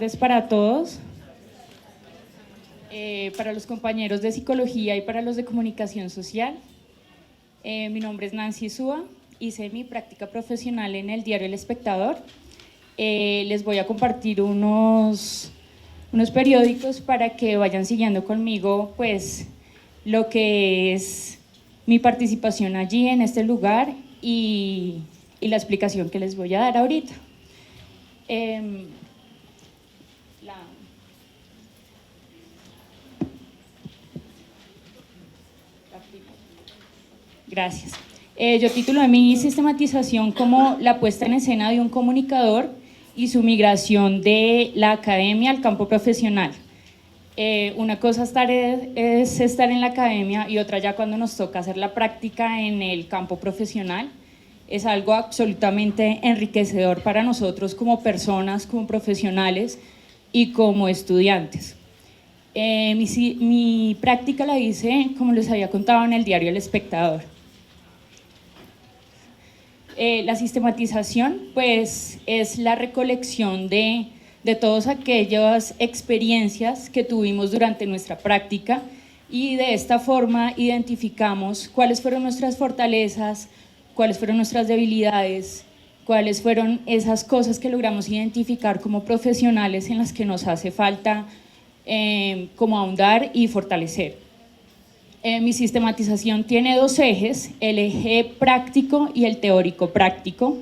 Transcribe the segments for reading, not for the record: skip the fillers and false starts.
tardes para todos, para los compañeros de psicología y para los de comunicación social. Mi nombre es Nancy Súa, hice mi práctica profesional en el diario El Espectador. Les voy a compartir unos periódicos para que vayan siguiendo conmigo pues lo que es mi participación allí en este lugar y la explicación que les voy a dar ahorita. Gracias. Yo titulé mi sistematización como la puesta en escena de un comunicador y su migración de la academia al campo profesional. Una cosa es estar en la academia y otra ya cuando nos toca hacer la práctica en el campo profesional. Es algo absolutamente enriquecedor para nosotros como personas, como profesionales y como estudiantes. Mi práctica la hice, como les había contado, en el diario El Espectador. La sistematización pues es la recolección de todas aquellas experiencias que tuvimos durante nuestra práctica y de esta forma identificamos cuáles fueron nuestras fortalezas, cuáles fueron nuestras debilidades, cuáles fueron esas cosas que logramos identificar como profesionales en las que nos hace falta como ahondar y fortalecer. Mi sistematización tiene dos ejes, el eje práctico y el teórico práctico.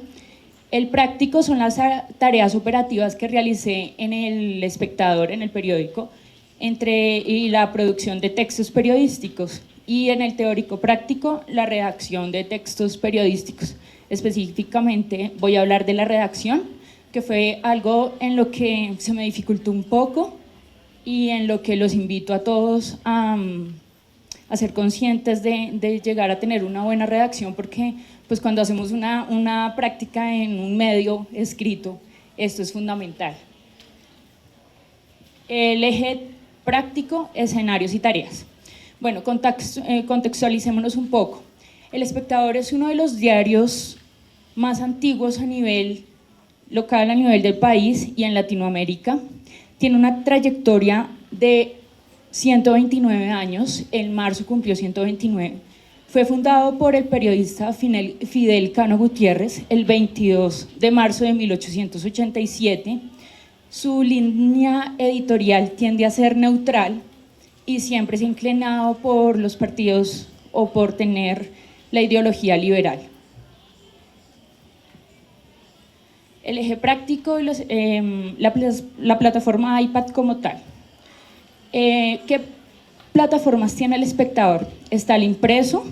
El práctico son las tareas operativas que realicé en El Espectador, en el periódico, y la producción de textos periodísticos, y en el teórico práctico la redacción de textos periodísticos. Específicamente voy a hablar de la redacción, que fue algo en lo que se me dificultó un poco y en lo que los invito a todos a ser conscientes de llegar a tener una buena redacción, porque pues cuando hacemos una práctica en un medio escrito, esto es fundamental. El eje práctico, escenarios y tareas. Bueno, contextualicémonos un poco. El Espectador es uno de los diarios más antiguos a nivel local, a nivel del país y en Latinoamérica. Tiene una trayectoria de 129 años, en marzo cumplió 129. Fue fundado por el periodista Fidel Cano Gutiérrez el 22 de marzo de 1887. Su línea editorial tiende a ser neutral y siempre se ha inclinado por los partidos o por tener la ideología liberal. El eje práctico y la plataforma iPad como tal. ¿Qué plataformas tiene El Espectador? Está el impreso,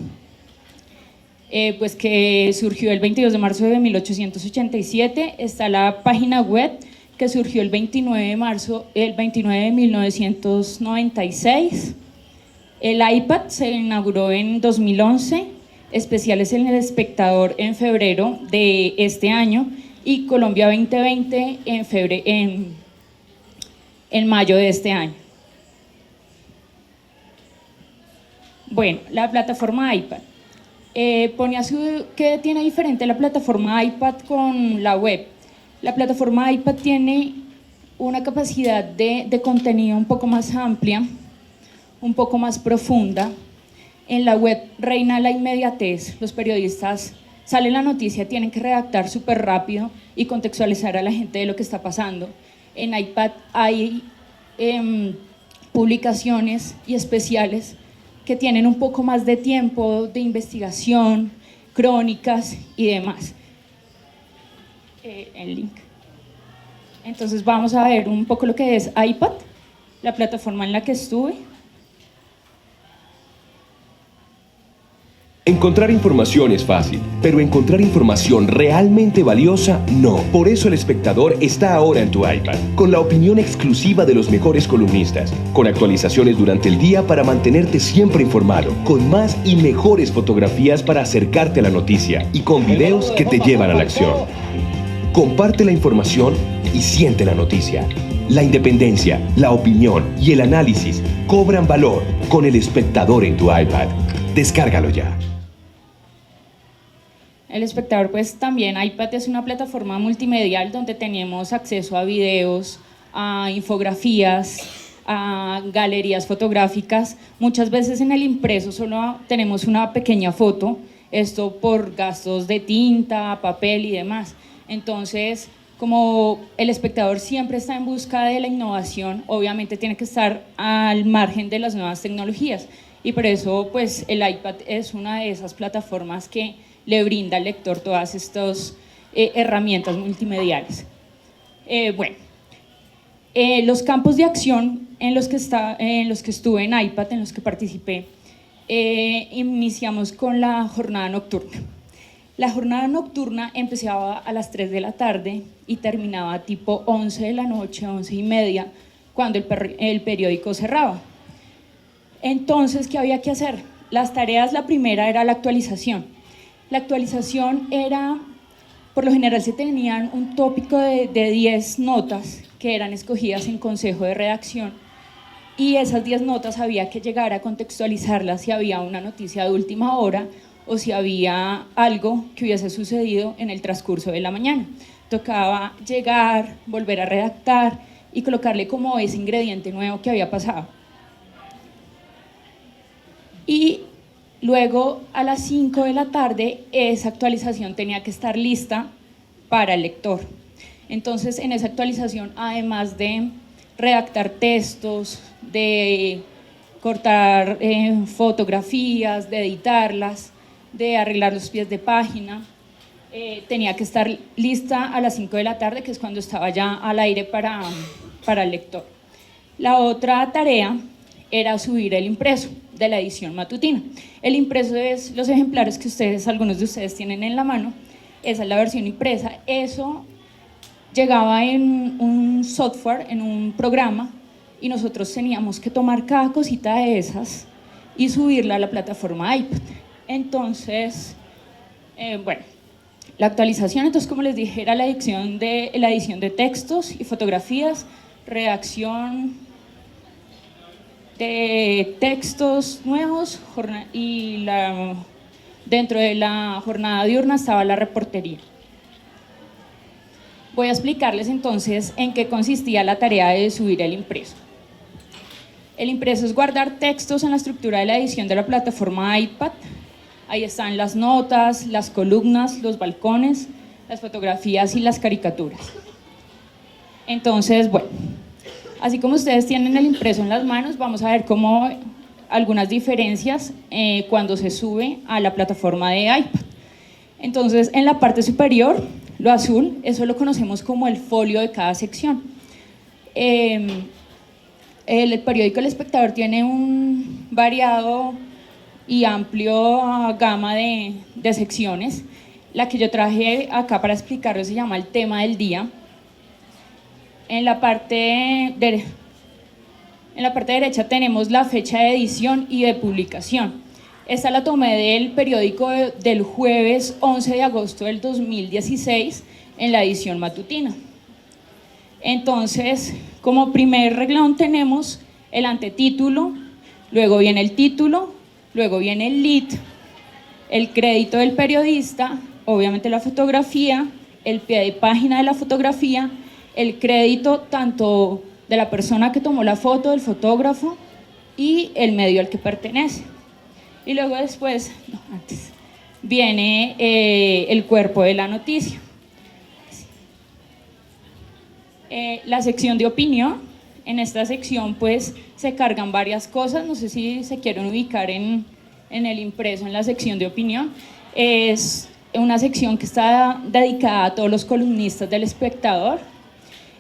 pues que surgió el 22 de marzo de 1887, está la página web que surgió el 29 de 1996, el iPad se inauguró en 2011, especiales en El Espectador en febrero de este año y Colombia 2020 en mayo de este año. Bueno, la plataforma iPad. ¿Qué tiene diferente la plataforma iPad con la web? La plataforma iPad tiene una capacidad de contenido un poco más amplia, un poco más profunda. En la web reina la inmediatez. Los periodistas sale la noticia, tienen que redactar súper rápido y contextualizar a la gente de lo que está pasando. En iPad hay publicaciones y especiales que tienen un poco más de tiempo de investigación, crónicas y demás. El link. Entonces vamos a ver un poco lo que es iPad, la plataforma en la que estuve. Encontrar información es fácil, pero encontrar información realmente valiosa, no. Por eso El Espectador está ahora en tu iPad, con la opinión exclusiva de los mejores columnistas, con actualizaciones durante el día para mantenerte siempre informado, con más y mejores fotografías para acercarte a la noticia y con videos que te llevan a la acción. Comparte la información y siente la noticia. La independencia, la opinión y el análisis cobran valor con El Espectador en tu iPad. Descárgalo ya. El Espectador, pues también iPad es una plataforma multimedial donde tenemos acceso a videos, a infografías, a galerías fotográficas. Muchas veces en el impreso solo tenemos una pequeña foto, esto por gastos de tinta, papel y demás. Entonces, como el espectador siempre está en busca de la innovación, obviamente tiene que estar al margen de las nuevas tecnologías, y por eso pues el iPad es una de esas plataformas que le brinda al lector todas estas herramientas multimediales. Los campos de acción en los que estuve en iPad, en los que participé, iniciamos con la jornada nocturna. La jornada nocturna empezaba a las 3 de la tarde y terminaba tipo 11 de la noche, 11:30, cuando el periódico cerraba. Entonces, ¿qué había que hacer? Las tareas, la primera era la actualización. La actualización era, por lo general se tenían un tópico de 10 notas que eran escogidas en consejo de redacción, y esas 10 notas había que llegar a contextualizarlas si había una noticia de última hora o si había algo que hubiese sucedido en el transcurso de la mañana. Tocaba llegar, volver a redactar y colocarle como ese ingrediente nuevo que había pasado. Y luego a las 5 de la tarde esa actualización tenía que estar lista para el lector. Entonces, en esa actualización, además de redactar textos, de cortar fotografías, de editarlas, de arreglar los pies de página, tenía que estar lista a las 5 de la tarde, que es cuando estaba ya al aire para el lector. La otra tarea era subir el impreso de la edición matutina. El impreso es los ejemplares que algunos de ustedes tienen en la mano. Esa es la versión impresa. Eso llegaba en un software, en un programa, y nosotros teníamos que tomar cada cosita de esas y subirla a la plataforma iPad. Entonces, la actualización, entonces, como les dije, era la edición de textos y fotografías, redacción de textos nuevos, y dentro de la jornada diurna estaba la reportería. Voy a explicarles entonces en qué consistía la tarea de subir el impreso. El impreso es guardar textos en la estructura de la edición de la plataforma iPad. Ahí están las notas, las columnas, los balcones, las fotografías y las caricaturas. Entonces, así como ustedes tienen el impreso en las manos, vamos a ver cómo algunas diferencias cuando se sube a la plataforma de iPad. Entonces, en la parte superior, lo azul, eso lo conocemos como el folio de cada sección. El periódico El Espectador tiene un variado y amplio gama de secciones. La que yo traje acá para explicarlo se llama el tema del día. En la parte derecha tenemos la fecha de edición y de publicación. Esta la tomé del periódico del jueves 11 de agosto del 2016 en la edición matutina. Entonces, como primer reglón tenemos el antetítulo, luego viene el título, luego viene el lead, el crédito del periodista, obviamente la fotografía, el pie de página de la fotografía, el crédito tanto de la persona que tomó la foto, del fotógrafo, y el medio al que pertenece. Y luego después, viene el cuerpo de la noticia. La sección de opinión. En esta sección pues se cargan varias cosas, no sé si se quieren ubicar en el impreso, en la sección de opinión. Es una sección que está dedicada a todos los columnistas del Espectador.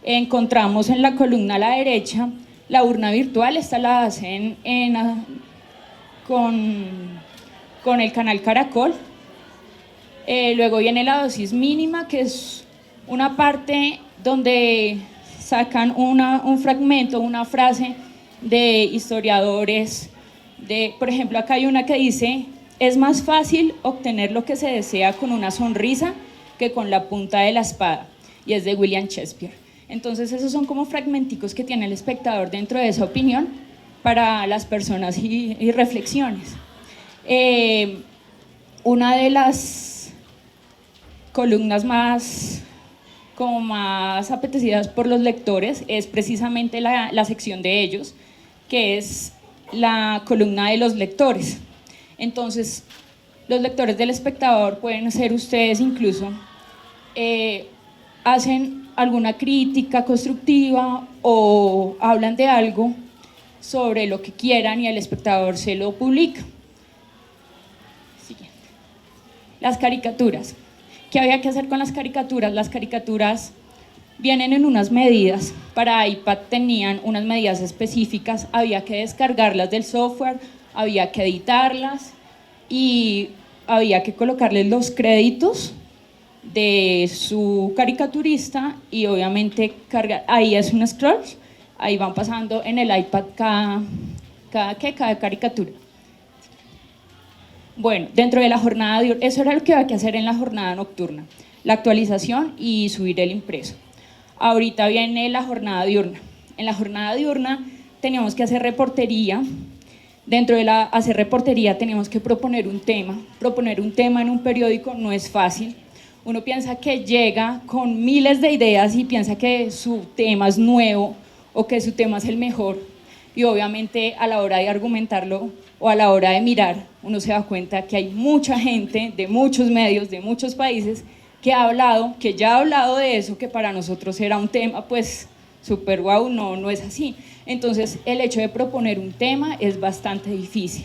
Encontramos en la columna a la derecha la urna virtual, esta la hacen con el canal Caracol. Luego viene la dosis mínima, que es una parte donde sacan un fragmento, una frase de historiadores. Por ejemplo, acá hay una que dice: es más fácil obtener lo que se desea con una sonrisa que con la punta de la espada, y es de William Shakespeare. Entonces esos son como fragmenticos que tiene El Espectador dentro de esa opinión para las personas y reflexiones. Una de las columnas más como más apetecidas por los lectores es precisamente la sección de ellos, que es la columna de los lectores. Entonces, los lectores del Espectador pueden ser ustedes incluso, hacen alguna crítica constructiva o hablan de algo sobre lo que quieran y el Espectador se lo publica. Siguiente. Las caricaturas. ¿Qué había que hacer con las caricaturas? Las caricaturas vienen en unas medidas. Para iPad tenían unas medidas específicas, había que descargarlas del software, había que editarlas y había que colocarles los créditos de su caricaturista y obviamente cargar, ahí es un scroll, ahí van pasando en el iPad cada caricatura. Bueno, dentro de la jornada diurna, eso era lo que había que hacer en la jornada nocturna, la actualización y subir el impreso. Ahorita viene la jornada diurna. En la jornada diurna teníamos que hacer reportería. Dentro de hacer reportería teníamos que proponer un tema. Proponer un tema en un periódico no es fácil. Uno piensa que llega con miles de ideas y piensa que su tema es nuevo o que su tema es el mejor. Y obviamente a la hora de argumentarlo o a la hora de mirar, uno se da cuenta que hay mucha gente de muchos medios, de muchos países, que ya ha hablado de eso, que para nosotros era un tema pues súper guau, no es así. Entonces el hecho de proponer un tema es bastante difícil.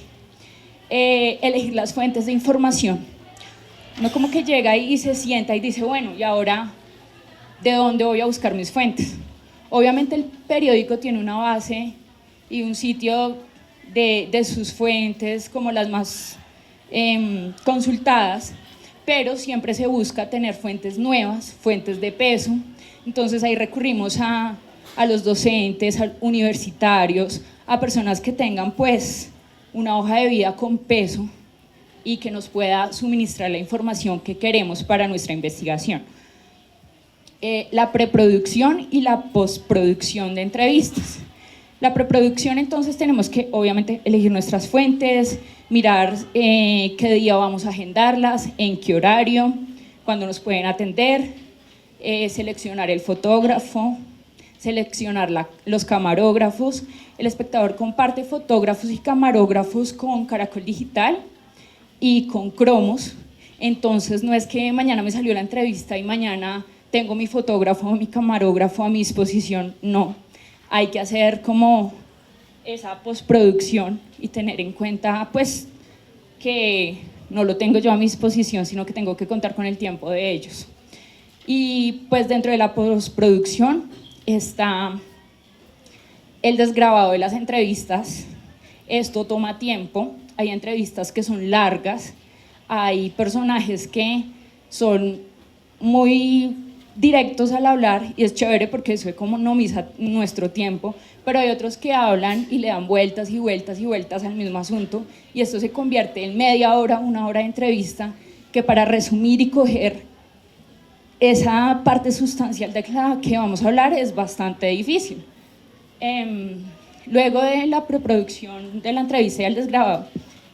Elegir las fuentes de información. Uno como que llega y se sienta y dice, bueno, ¿y ahora de dónde voy a buscar mis fuentes? Obviamente el periódico tiene una base y un sitio de sus fuentes como las más consultadas, pero siempre se busca tener fuentes nuevas, fuentes de peso. Entonces ahí recurrimos a los docentes, a universitarios, a personas que tengan pues una hoja de vida con peso y que nos pueda suministrar la información que queremos para nuestra investigación. La preproducción y la postproducción de entrevistas. La preproducción, entonces tenemos que obviamente elegir nuestras fuentes, mirar qué día vamos a agendarlas, en qué horario, cuándo nos pueden atender, seleccionar el fotógrafo, seleccionar los camarógrafos. El Espectador comparte fotógrafos y camarógrafos con Caracol Digital y con Cromos. Entonces no es que mañana me salió la entrevista y mañana tengo mi fotógrafo o mi camarógrafo a mi disposición, no. Hay que hacer como esa postproducción y tener en cuenta pues que no lo tengo yo a mi disposición, sino que tengo que contar con el tiempo de ellos. Y pues dentro de la postproducción está el desgrabado de las entrevistas. Esto toma tiempo, hay entrevistas que son largas, hay personajes que son muy directos al hablar y es chévere porque eso economiza nuestro tiempo, pero hay otros que hablan y le dan vueltas y vueltas y vueltas al mismo asunto y esto se convierte en media hora, una hora de entrevista que para resumir y coger esa parte sustancial de la que vamos a hablar es bastante difícil. Luego de la preproducción de la entrevista y el desgrabado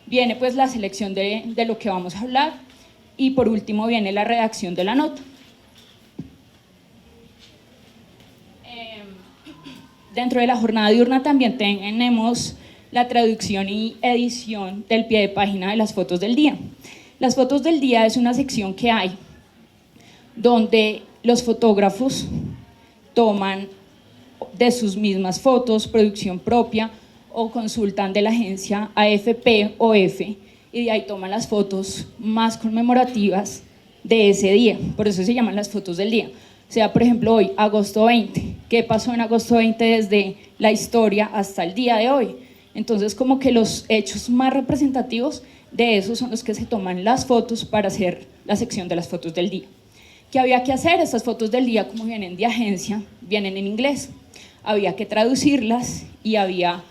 viene pues la selección de lo que vamos a hablar y por último viene la redacción de la nota. Dentro de la jornada diurna también tenemos la traducción y edición del pie de página de las fotos del día. Las fotos del día es una sección que hay donde los fotógrafos toman de sus mismas fotos, producción propia o consultan de la agencia AFP o F y de ahí toman las fotos más conmemorativas de ese día, por eso se llaman las fotos del día. O sea, por ejemplo, hoy, agosto 20, ¿qué pasó en agosto 20 desde la historia hasta el día de hoy? Entonces, como que los hechos más representativos de esos son los que se toman las fotos para hacer la sección de las fotos del día. ¿Qué había que hacer? Estas fotos del día, como vienen de agencia, vienen en inglés. Había que traducirlas y había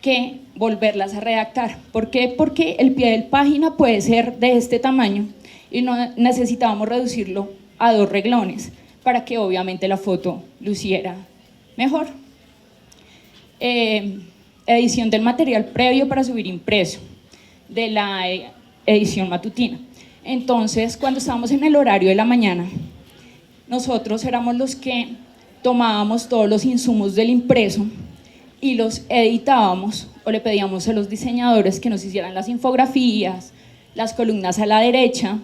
que volverlas a redactar. ¿Por qué? Porque el pie de página puede ser de este tamaño y no necesitábamos reducirlo a 2 reglones para que obviamente la foto luciera mejor. Edición del material previo para subir impreso de la edición matutina. Entonces, cuando estábamos en el horario de la mañana, nosotros éramos los que tomábamos todos los insumos del impreso y los editábamos, o le pedíamos a los diseñadores que nos hicieran las infografías, las columnas a la derecha,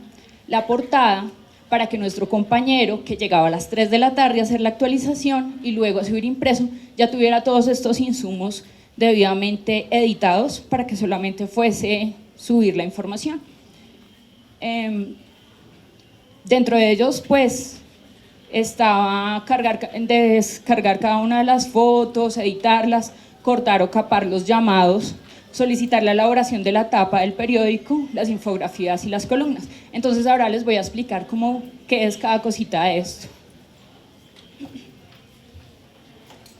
la portada, para que nuestro compañero, que llegaba a las 3 de la tarde a hacer la actualización y luego a subir impreso, ya tuviera todos estos insumos debidamente editados para que solamente fuese subir la información. Dentro de ellos, pues, estaba descargar cada una de las fotos, editarlas, cortar o capar los llamados, solicitar la elaboración de la tapa del periódico, las infografías y las columnas. Entonces ahora les voy a explicar qué es cada cosita de esto.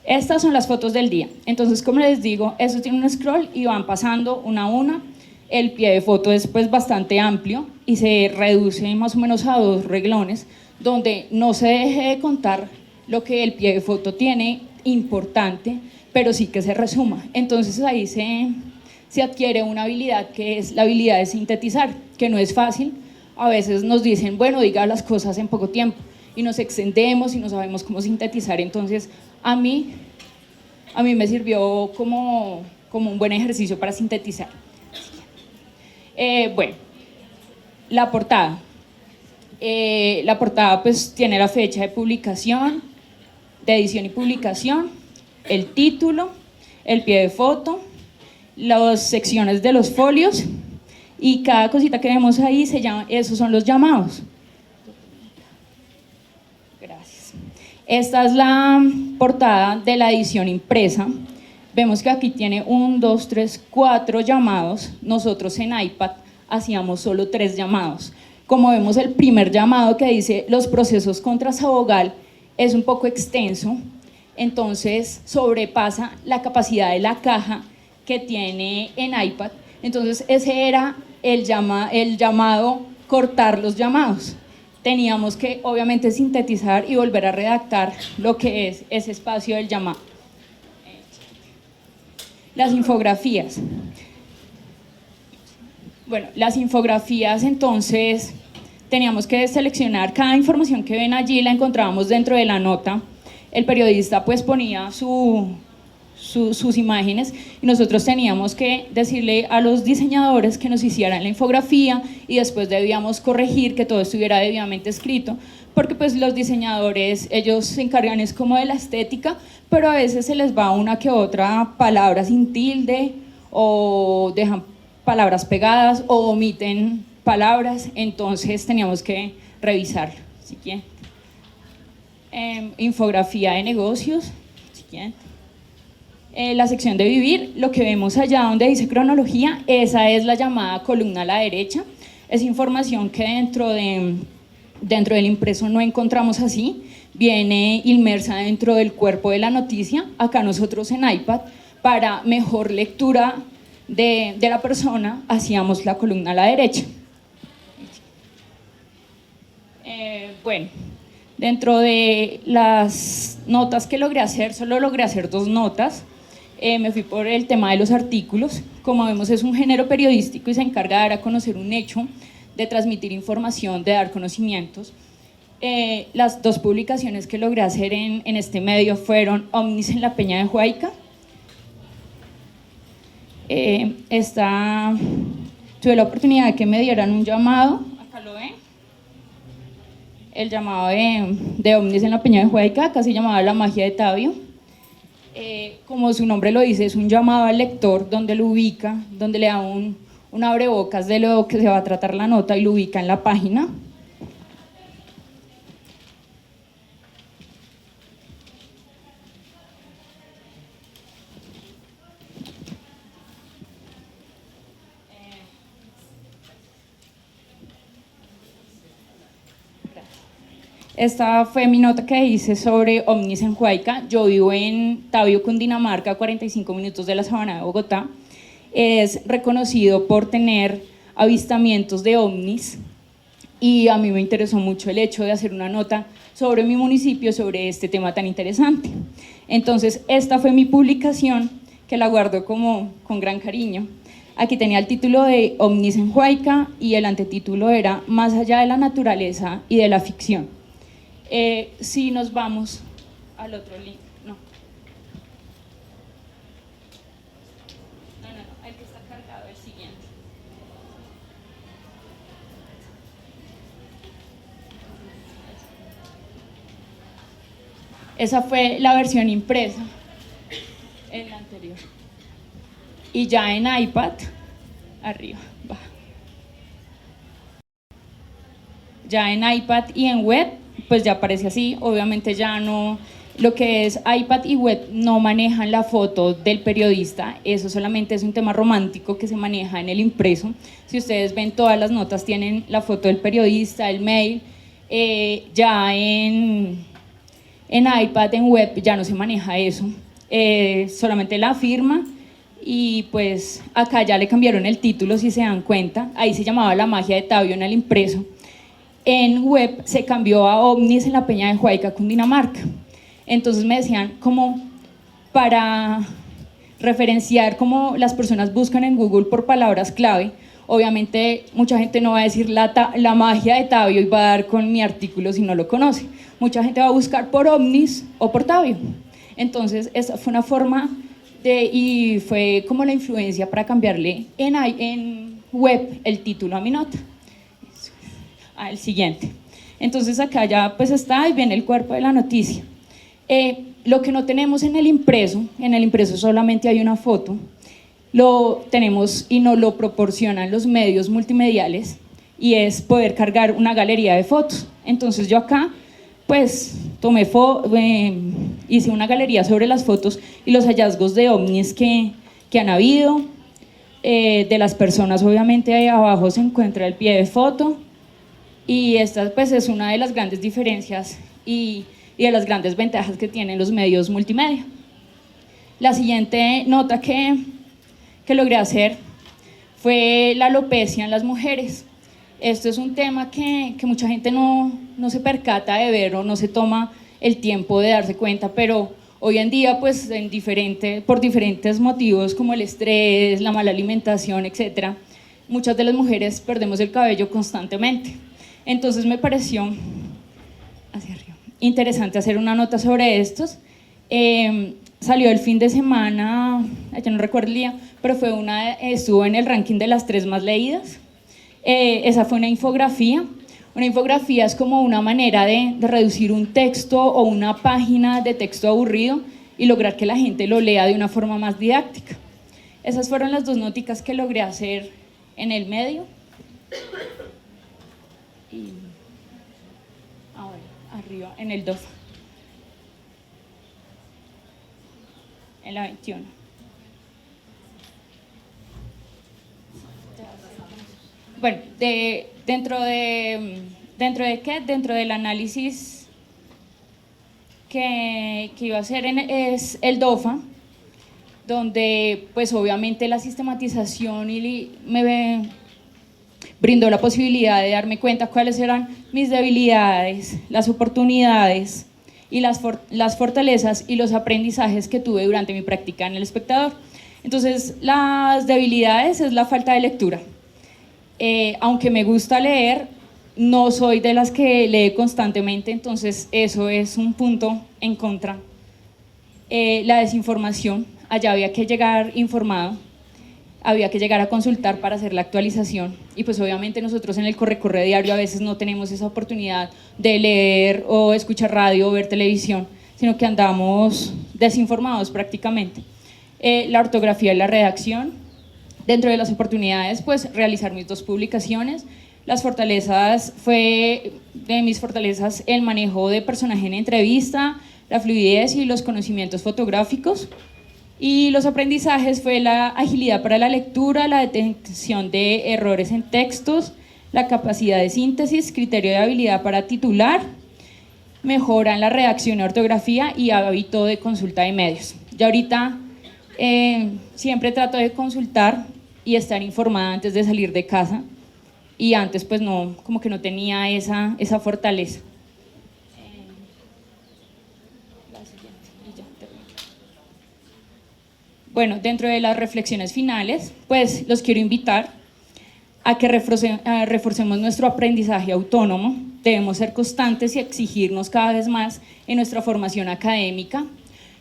Estas son las fotos del día. Entonces, como les digo, eso tiene un scroll y van pasando una a una. El pie de foto es pues bastante amplio y se reduce más o menos a 2 renglones, donde no se deje de contar lo que el pie de foto tiene importante, pero sí que se resuma. Entonces ahí se adquiere una habilidad que es la habilidad de sintetizar, que no es fácil. A veces nos dicen, bueno, diga las cosas en poco tiempo, y nos extendemos y no sabemos cómo sintetizar. Entonces a mí me sirvió como un buen ejercicio para sintetizar. Bueno, la portada. La portada pues tiene la fecha de publicación, de edición y publicación, el título, el pie de foto, las secciones de los folios, y cada cosita que vemos ahí esos son los llamados. Gracias. Esta es la portada de la edición impresa. Vemos que aquí tiene 1, 2, 3, 4 llamados. Nosotros en iPad hacíamos solo 3 llamados. Como vemos, el primer llamado que dice los procesos contra Sabogal es un poco extenso, entonces sobrepasa la capacidad de la caja que tiene en iPad. Entonces ese era el llamado cortar los llamados. Teníamos que obviamente sintetizar y volver a redactar lo que es ese espacio del llamado. Las infografías. Bueno, las infografías, entonces teníamos que seleccionar cada información que ven allí, la encontrábamos dentro de la nota. El periodista pues ponía sus imágenes y nosotros teníamos que decirle a los diseñadores que nos hicieran la infografía, y después debíamos corregir que todo estuviera debidamente escrito, porque pues los diseñadores, ellos se encargan es como de la estética, pero a veces se les va una que otra palabra sin tilde, o dejan palabras pegadas, o omiten palabras. Entonces teníamos que revisar. Siguiente. Infografía de negocios. Siguiente. La sección de vivir, lo que vemos allá donde dice cronología, esa es la llamada columna a la derecha. Es información que dentro del impreso no encontramos así, viene inmersa dentro del cuerpo de la noticia. Acá nosotros en iPad, para mejor lectura de la persona, hacíamos la columna a la derecha. Bueno, dentro de las notas que logré hacer, solo logré hacer 2 notas. Me fui por el tema de los artículos. Como vemos, es un género periodístico y se encarga de dar a conocer un hecho, de transmitir información, de dar conocimientos. Las 2 publicaciones que logré hacer en este medio fueron Ovnis en la Peña de Huayca. Tuve la oportunidad de que me dieran un llamado, acá lo ven, el llamado de Ovnis en la Peña de Huayca. Acá se llamaba La Magia de Tabio. Como su nombre lo dice, es un llamado al lector donde lo ubica, donde le da un abrebocas de lo que se va a tratar la nota y lo ubica en la página. Esta fue mi nota que hice sobre ovnis en Huayca. Yo vivo en Tabio, Cundinamarca, 45 minutos de la sabana de Bogotá. Es reconocido por tener avistamientos de ovnis, y a mí me interesó mucho el hecho de hacer una nota sobre mi municipio, sobre este tema tan interesante. Entonces, esta fue mi publicación, que la guardo con gran cariño. Aquí tenía el título de Ovnis en Huayca y el antetítulo era Más allá de la naturaleza y de la ficción. Si nos vamos al otro link, no. No, el que está cargado, el siguiente. Esa fue la versión impresa, en la anterior. Y ya en iPad, arriba, baja. Ya en iPad y en web, pues ya aparece así. Obviamente ya no, lo que es iPad y web no manejan la foto del periodista, eso solamente es un tema romántico que se maneja en el impreso. Si ustedes ven, todas las notas tienen la foto del periodista, el mail. Ya en iPad, en web, ya no se maneja eso, solamente la firma. Y pues acá ya le cambiaron el título, si se dan cuenta. Ahí se llamaba La magia de Tabio en el impreso. En web se cambió a OVNIS en la Peña de Huayca, Cundinamarca. Entonces me decían, como para referenciar cómo las personas buscan en Google por palabras clave, obviamente mucha gente no va a decir la magia de Tabio y va a dar con mi artículo si no lo conoce. Mucha gente va a buscar por OVNIS o por Tabio. Entonces esa fue una forma y fue como la influencia para cambiarle en web el título a mi nota. El siguiente. Entonces acá ya pues está y viene el cuerpo de la noticia. Lo que no tenemos en el impreso solamente hay una foto, lo tenemos y nos lo proporcionan los medios multimediales, y es poder cargar una galería de fotos. Entonces yo acá pues hice una galería sobre las fotos y los hallazgos de ovnis que han habido, de las personas. Obviamente ahí abajo se encuentra el pie de foto. Y esta pues es una de las grandes diferencias y de las grandes ventajas que tienen los medios multimedia. La siguiente nota que logré hacer fue la alopecia en las mujeres. Esto es un tema que mucha gente no se percata de ver o no se toma el tiempo de darse cuenta, pero hoy en día pues por diferentes motivos como el estrés, la mala alimentación, etc., muchas de las mujeres perdemos el cabello constantemente. Entonces me pareció hacia arriba interesante hacer una nota sobre estos. Salió el fin de semana, ya no recuerdo el día, pero estuvo en el ranking de las 3 más leídas. Esa fue una infografía. Una infografía es como una manera de reducir un texto o una página de texto aburrido y lograr que la gente lo lea de una forma más didáctica. Esas fueron las 2 nóticas que logré hacer en el medio. Y ahora arriba en el DOF, en la 21. Bueno, dentro del análisis que iba a hacer es el DOFA, donde pues obviamente la sistematización me brindó la posibilidad de darme cuenta cuáles eran mis debilidades, las oportunidades y las fortalezas y los aprendizajes que tuve durante mi práctica en El Espectador. Entonces, las debilidades es la falta de lectura. Aunque me gusta leer, no soy de las que lee constantemente, entonces eso es un punto en contra. La desinformación, allá había que llegar informado, había que llegar a consultar para hacer la actualización, y pues obviamente nosotros en el corre-corre diario a veces no tenemos esa oportunidad de leer o escuchar radio o ver televisión, sino que andamos desinformados prácticamente. La ortografía y la redacción. Dentro de las oportunidades, pues realizar mis 2 publicaciones. Las fortalezas, de mis fortalezas el manejo de personaje en entrevista, la fluidez y los conocimientos fotográficos. Y los aprendizajes fue la agilidad para la lectura, la detección de errores en textos, la capacidad de síntesis, criterio de habilidad para titular, mejora en la redacción y ortografía y hábito de consulta de medios. Ya ahorita siempre trato de consultar y estar informada antes de salir de casa, y antes pues no, como que no tenía esa fortaleza. Bueno, dentro de las reflexiones finales, pues los quiero invitar a que reforcemos nuestro aprendizaje autónomo. Debemos ser constantes y exigirnos cada vez más en nuestra formación académica.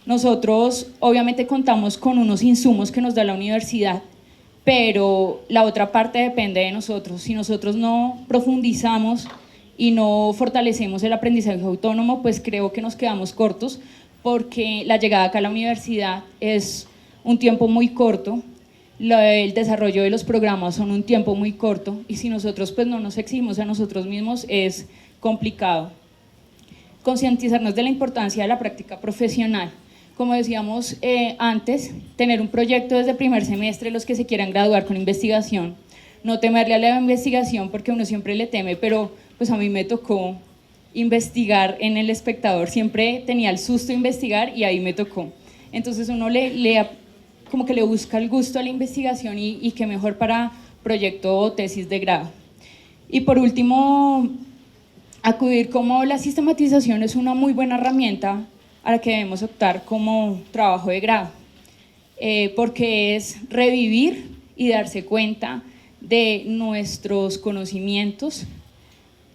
Nosotros obviamente contamos con unos insumos que nos da la universidad, pero la otra parte depende de nosotros. Si nosotros no profundizamos y no fortalecemos el aprendizaje autónomo, pues creo que nos quedamos cortos, porque la llegada acá a la universidad es un tiempo muy corto, el desarrollo de los programas son un tiempo muy corto, y si nosotros pues no nos exigimos a nosotros mismos es complicado. Concientizarnos de la importancia de la práctica profesional. Como decíamos antes, tener un proyecto desde primer semestre, los que se quieran graduar con investigación, no temerle a la investigación porque uno siempre le teme, pero pues a mí me tocó investigar en El Espectador, siempre tenía el susto de investigar y ahí me tocó. Entonces uno como que le busca el gusto a la investigación y qué mejor para proyecto o tesis de grado. Y por último, acudir como la sistematización es una muy buena herramienta a la que debemos optar como trabajo de grado, porque es revivir y darse cuenta de nuestros conocimientos,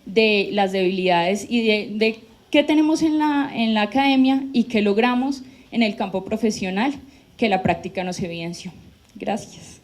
de las debilidades y de qué tenemos en la academia y qué logramos en el campo profesional que la práctica nos evidenció. Gracias.